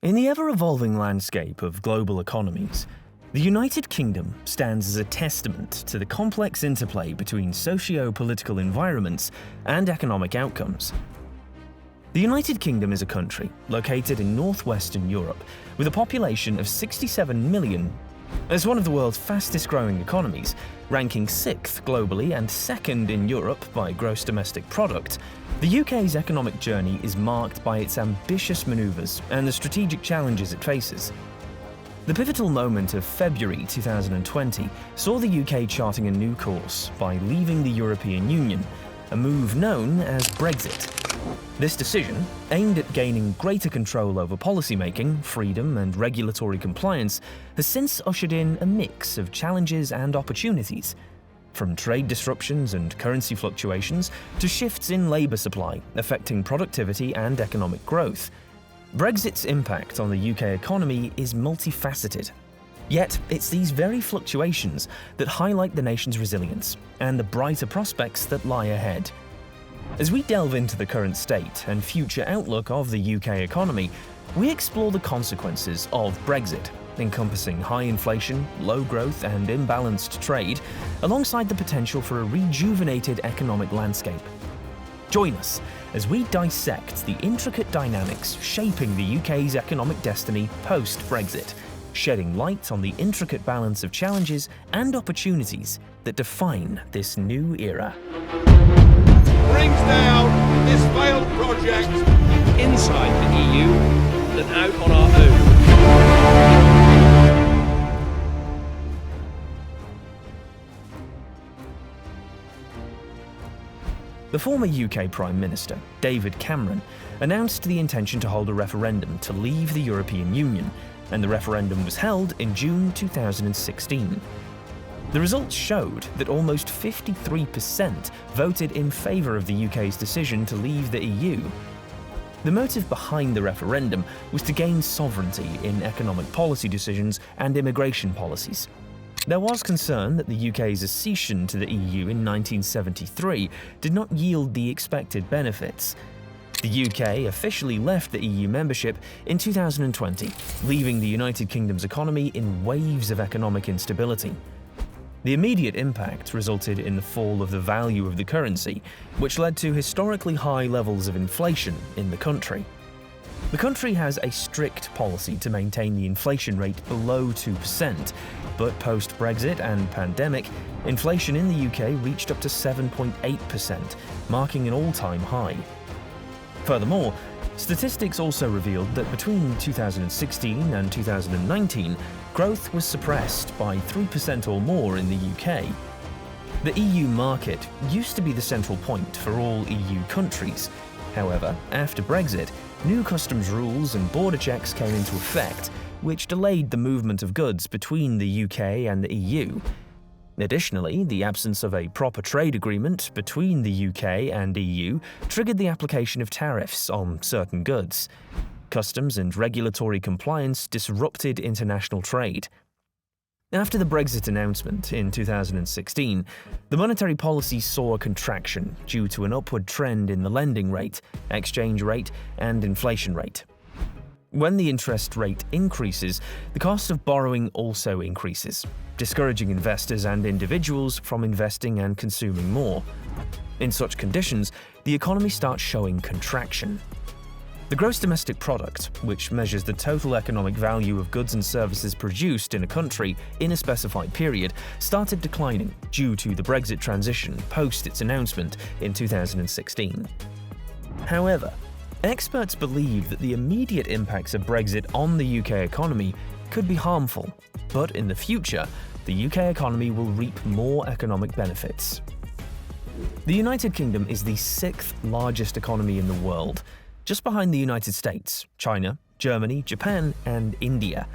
In the ever-evolving landscape of global economies, the United Kingdom stands as a testament to the complex interplay between socio-political environments and economic outcomes. The United Kingdom is a country located in northwestern Europe with a population of 67 million. As one of the world's fastest-growing economies, ranking 6th globally and 2nd in Europe by gross domestic product, the UK's economic journey is marked by its ambitious manoeuvres and the strategic challenges it faces. The pivotal moment of February 2020 saw the UK charting a new course by leaving the European Union, a move known as Brexit. This decision, aimed at gaining greater control over policymaking, freedom and regulatory compliance, has since ushered in a mix of challenges and opportunities. From trade disruptions and currency fluctuations to shifts in labour supply affecting productivity and economic growth, Brexit's impact on the UK economy is multifaceted. Yet, it's these very fluctuations that highlight the nation's resilience and the brighter prospects that lie ahead. As we delve into the current state and future outlook of the UK economy, we explore the consequences of Brexit, encompassing high inflation, low growth and imbalanced trade, alongside the potential for a rejuvenated economic landscape. Join us as we dissect the intricate dynamics shaping the UK's economic destiny post-Brexit, shedding light on the intricate balance of challenges and opportunities that define this new era. Brings down this failed project inside the EU than out on our own. The former UK Prime Minister, David Cameron, announced the intention to hold a referendum to leave the European Union, and the referendum was held in June 2016. The results showed that almost 53% voted in favour of the UK's decision to leave the EU. The motive behind the referendum was to gain sovereignty in economic policy decisions and immigration policies. There was concern that the UK's accession to the EU in 1973 did not yield the expected benefits. The UK officially left the EU membership in 2020, leaving the United Kingdom's economy in waves of economic instability. The immediate impact resulted in the fall of the value of the currency, which led to historically high levels of inflation in the country. The country has a strict policy to maintain the inflation rate below 2%, but post-Brexit and pandemic, inflation in the UK reached up to 7.8%, marking an all-time high. Furthermore, statistics also revealed that between 2016 and 2019, growth was suppressed by 3% or more in the UK. The EU market used to be the central point for all EU countries. However, after Brexit, new customs rules and border checks came into effect, which delayed the movement of goods between the UK and the EU. Additionally, the absence of a proper trade agreement between the UK and EU triggered the application of tariffs on certain goods. Customs and regulatory compliance disrupted international trade. After the Brexit announcement in 2016, the monetary policy saw a contraction due to an upward trend in the lending rate, exchange rate, and inflation rate. When the interest rate increases, the cost of borrowing also increases, discouraging investors and individuals from investing and consuming more. In such conditions, the economy starts showing contraction. The gross domestic product, which measures the total economic value of goods and services produced in a country in a specified period, started declining due to the Brexit transition post its announcement in 2016. However, experts believe that the immediate impacts of Brexit on the UK economy could be harmful, but in the future, the UK economy will reap more economic benefits. The United Kingdom is the 6th largest economy in the world, just behind the United States, China, Germany, Japan, and India.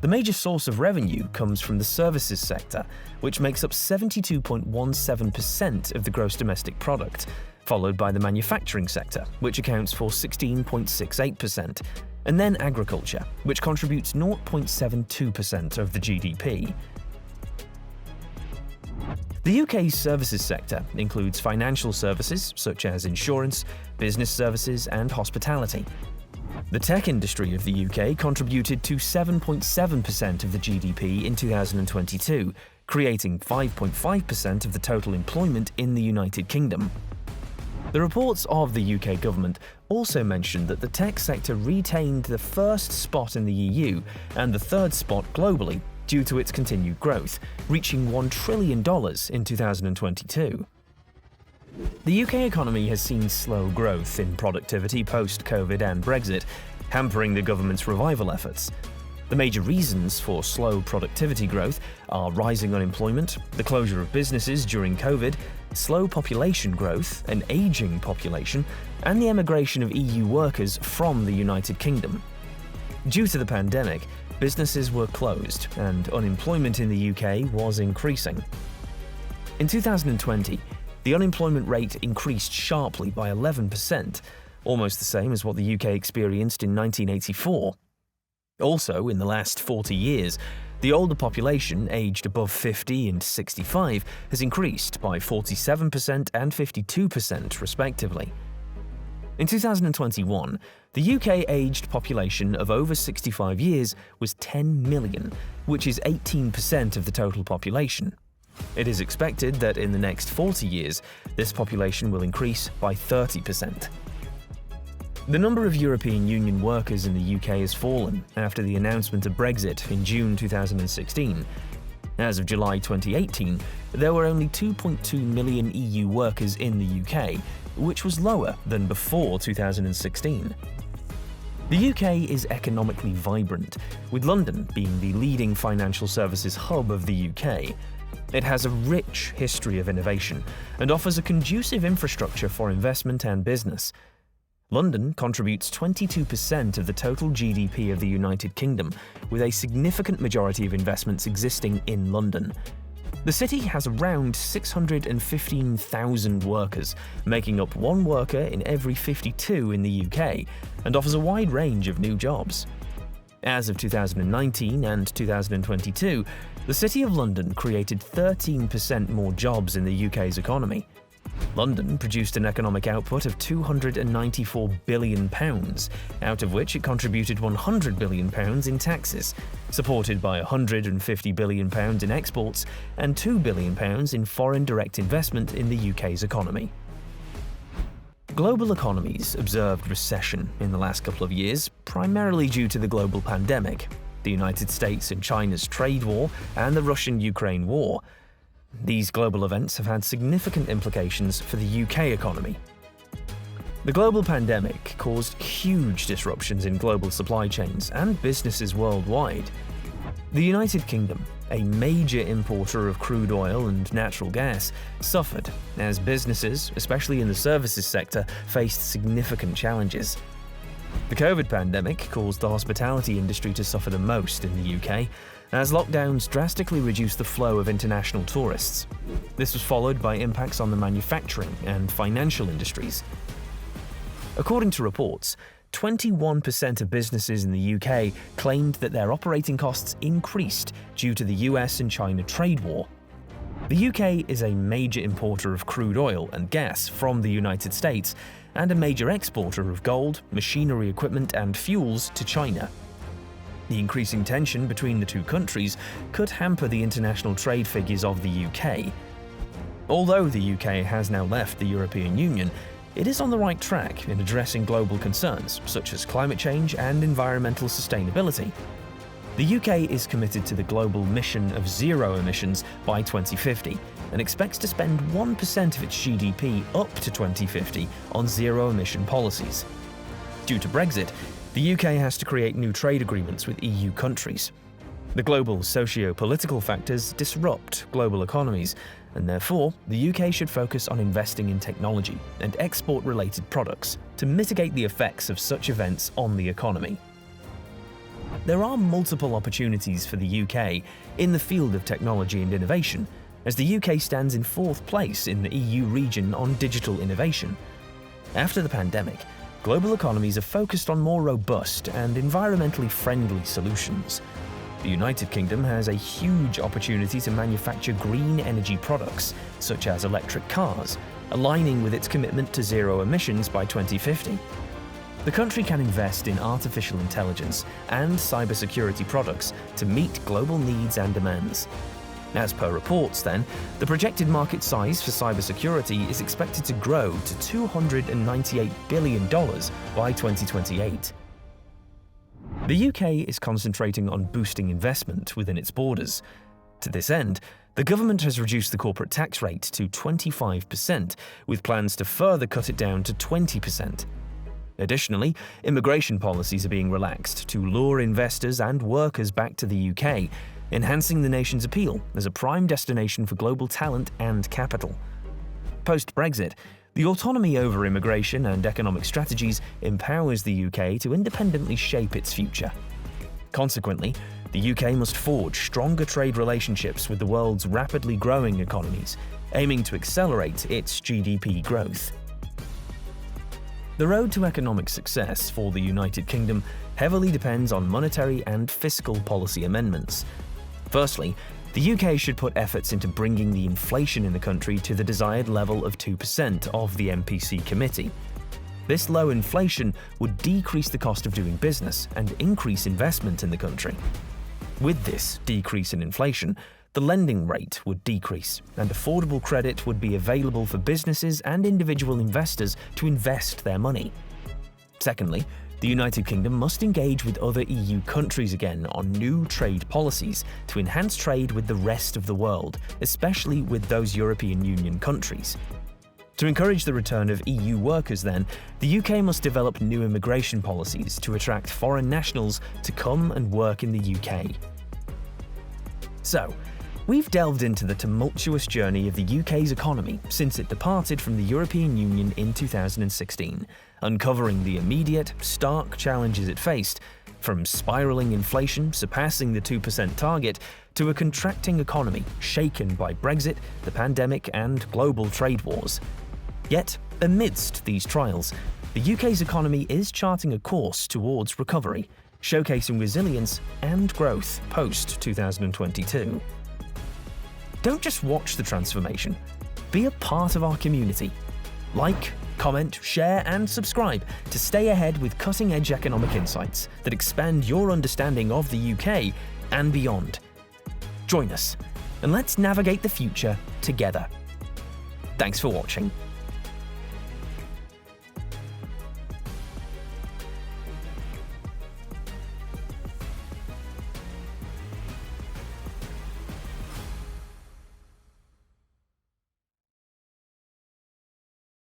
The major source of revenue comes from the services sector, which makes up 72.17% of the gross domestic product, followed by the manufacturing sector, which accounts for 16.68%, and then agriculture, which contributes 0.72% of the GDP. The UK's services sector includes financial services such as insurance, business services, and hospitality. The tech industry of the UK contributed to 7.7% of the GDP in 2022, creating 5.5% of the total employment in the United Kingdom. The reports of the UK government also mentioned that the tech sector retained the first spot in the EU and the third spot globally due to its continued growth, reaching $1 trillion in 2022. The UK economy has seen slow growth in productivity post-COVID and Brexit, hampering the government's revival efforts. The major reasons for slow productivity growth are rising unemployment, the closure of businesses during COVID, slow population growth, an aging population, and the emigration of EU workers from the United Kingdom. Due to the pandemic, businesses were closed and unemployment in the UK was increasing. In 2020, the unemployment rate increased sharply by 11%, almost the same as what the UK experienced in 1984. Also, in the last 40 years, the older population, aged above 50 and 65, has increased by 47% and 52% respectively. In 2021, the UK aged population of over 65 years was 10 million, which is 18% of the total population. It is expected that in the next 40 years, this population will increase by 30%. The number of European Union workers in the UK has fallen after the announcement of Brexit in June 2016. As of July 2018, there were only 2.2 million EU workers in the UK, which was lower than before 2016. The UK is economically vibrant, with London being the leading financial services hub of the UK. It has a rich history of innovation and offers a conducive infrastructure for investment and business. London contributes 22% of the total GDP of the United Kingdom, with a significant majority of investments existing in London. The city has around 615,000 workers, making up one worker in every 52 in the UK, and offers a wide range of new jobs. As of 2019 and 2022, the City of London created 13% more jobs in the UK's economy. London produced an economic output of £294 billion, out of which it contributed £100 billion in taxes, supported by £150 billion in exports and £2 billion in foreign direct investment in the UK's economy. Global economies observed recession in the last couple of years, primarily due to the global pandemic, the United States and China's trade war, and the Russian-Ukraine war. These global events have had significant implications for the UK economy. The global pandemic caused huge disruptions in global supply chains and businesses worldwide. The United Kingdom, a major importer of crude oil and natural gas, suffered as businesses, especially in the services sector, faced significant challenges. The COVID pandemic caused the hospitality industry to suffer the most in the UK, as lockdowns drastically reduced the flow of international tourists. This was followed by impacts on the manufacturing and financial industries. According to reports, 21% of businesses in the UK claimed that their operating costs increased due to the US and China trade war. The UK is a major importer of crude oil and gas from the United States and a major exporter of gold, machinery equipment and fuels to China. The increasing tension between the two countries could hamper the international trade figures of the UK. Although the UK has now left the European Union, it is on the right track in addressing global concerns such as climate change and environmental sustainability. The UK is committed to the global mission of zero emissions by 2050 and expects to spend 1% of its GDP up to 2050 on zero-emission policies. Due to Brexit, the UK has to create new trade agreements with EU countries. The global socio-political factors disrupt global economies, and therefore, the UK should focus on investing in technology and export-related products to mitigate the effects of such events on the economy. There are multiple opportunities for the UK in the field of technology and innovation, as the UK stands in fourth place in the EU region on digital innovation. After the pandemic, global economies are focused on more robust and environmentally friendly solutions. The United Kingdom has a huge opportunity to manufacture green energy products, such as electric cars, aligning with its commitment to zero emissions by 2050. the country can invest in artificial intelligence and cybersecurity products to meet global needs and demands. As per reports, then, the projected market size for cybersecurity is expected to grow to $298 billion by 2028. The UK is concentrating on boosting investment within its borders. To this end, the government has reduced the corporate tax rate to 25%, with plans to further cut it down to 20%. Additionally, immigration policies are being relaxed to lure investors and workers back to the UK, enhancing the nation's appeal as a prime destination for global talent and capital. Post-Brexit, the autonomy over immigration and economic strategies empowers the UK to independently shape its future. Consequently, the UK must forge stronger trade relationships with the world's rapidly growing economies, aiming to accelerate its GDP growth. The road to economic success for the United Kingdom heavily depends on monetary and fiscal policy amendments. Firstly, the UK should put efforts into bringing the inflation in the country to the desired level of 2% of the MPC committee. This low inflation would decrease the cost of doing business and increase investment in the country. With this decrease in inflation, the lending rate would decrease, and affordable credit would be available for businesses and individual investors to invest their money. Secondly, the United Kingdom must engage with other EU countries again on new trade policies to enhance trade with the rest of the world, especially with those European Union countries. To encourage the return of EU workers, then, the UK must develop new immigration policies to attract foreign nationals to come and work in the UK. So, we've delved into the tumultuous journey of the UK's economy since it departed from the European Union in 2016, uncovering the immediate, stark challenges it faced, from spiralling inflation surpassing the 2% target to a contracting economy shaken by Brexit, the pandemic, and global trade wars. Yet, amidst these trials, the UK's economy is charting a course towards recovery, showcasing resilience and growth post-2022. Don't just watch the transformation. Be a part of our community. Like, comment, share, and subscribe to stay ahead with cutting-edge economic insights that expand your understanding of the UK and beyond. Join us, and let's navigate the future together. Thanks for watching.